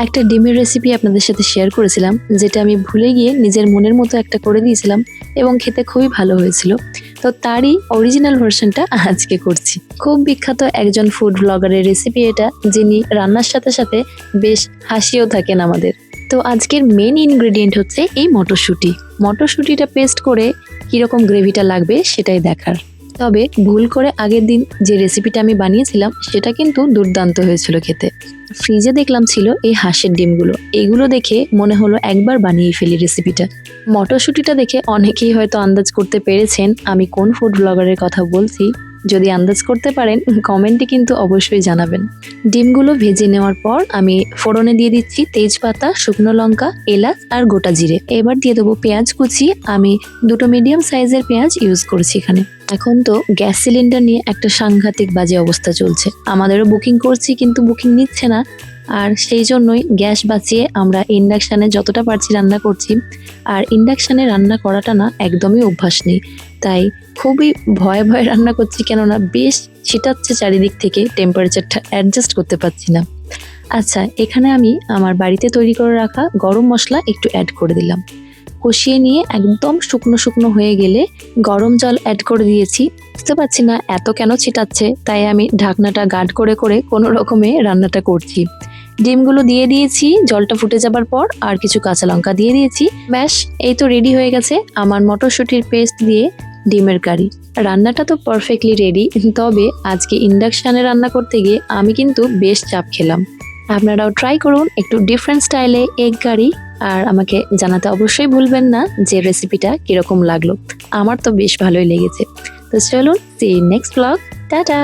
একটা ডিমের রেসিপি আপনাদের সাথে শেয়ার করেছিলাম, যেটা আমি ভুলে গিয়ে নিজের মনের মতো একটা করে দিয়েছিলাম এবং খেতে খুবই ভালো হয়েছিল। তো তারই অরিজিনাল ভার্সনটা আজকে করছি। খুব বিখ্যাত একজন ফুড ব্লগারের রেসিপি এটা, যিনি রান্নার সাথে সাথে বেশ হাসিও থাকেন আমাদের। তো আজকের মেন ইনগ্রেডিয়েন্ট হচ্ছে এই মটরশুঁটি। মটরশুঁটিটা পেস্ট করে কিরকম গ্রেভিটা লাগবে সেটাই দেখার। তবে ভুল করে আগের দিন যে রেসিপিটা আমি বানিয়েছিলাম সেটা কিন্তু দুর্দান্ত হয়েছিল খেতে। ফ্রিজে দেখলাম ছিল এই হাঁসের ডিমগুলো, এগুলো দেখে মনে হলো একবার বানিয়ে ফেলি রেসিপিটা। মটরশুঁটিটা দেখে অনেকেই হয়তো আন্দাজ করতে পেরেছেন আমি কোন ফুড ব্লগারের কথা বলছি। যদি আন্দাজ করতে পারেন কমেন্টে কিন্তু অবশ্যই জানাবেন। ডিমগুলো ভেজে নেওয়ার পর আমি ফোড়নে দিয়ে দিচ্ছি তেজপাতা, শুকনো লঙ্কা, এলাচ আর গোটা জিরে। এবার দিয়ে দেবো পেঁয়াজ কুচি। আমি দুটো মিডিয়াম সাইজের পেঁয়াজ ইউজ করছি এখানে। এখন তো গ্যাস সিলিন্ডার নিয়ে একটা সাংঘাতিক বাজে অবস্থা চলছে। আমাদেরও বুকিং করছি কিন্তু বুকিং নিচ্ছে না, আর সেই জন্যই গ্যাস বাঁচিয়ে আমরা ইন্ডাকশানে যতটা পারছি রান্না করছি। আর ইন্ডাকশানে রান্না করাটা না একদমই অভ্যাস নেই, তাই খুবই ভয়ে ভয়ে রান্না করছি, কেননা বেশ ছিটাচ্ছে চারিদিক থেকে, টেম্পারেচারটা অ্যাডজাস্ট করতে পারছি না। আচ্ছা, এখানে আমি আমার বাড়িতে তৈরি করে রাখা গরম মশলা একটু অ্যাড করে দিলাম। কষিয়ে নিয়ে একদম শুকনো শুকনো হয়ে গেলে গরম জল অ্যাড করে দিয়েছি। বুঝতে পারছি না এত কেন ছিটাচ্ছে, তাই আমি ঢাকনাটা গার্ড করে করে কোনো রকমে রান্নাটা করছি। ডিমগুলো দিয়ে দিয়েছি, জলটা ফুটে যাবার পর আর কিছু কাঁচা লঙ্কা দিয়ে দিয়েছি। ব্যাস, এই তো রেডি হয়ে গেছে আমার মটরশুঁটির পেস্ট দিয়ে ডিমের কারি। রান্নাটা তো পারফেক্টলি রেডি, তবে আজকে ইন্ডাকশানে রান্না করতে গিয়ে আমি কিন্তু বেশ চাপ খেলাম। আপনারাও ট্রাই করুন একটু ডিফারেন্ট স্টাইলে এগ কারি, আর আমাকে জানাতে অবশ্যই ভুলবেন না যে রেসিপিটা কিরকম লাগলো। আমার তো বেশ ভালোই লেগেছে। তো চলুন, সি নেক্সট ব্লগ। টাটা।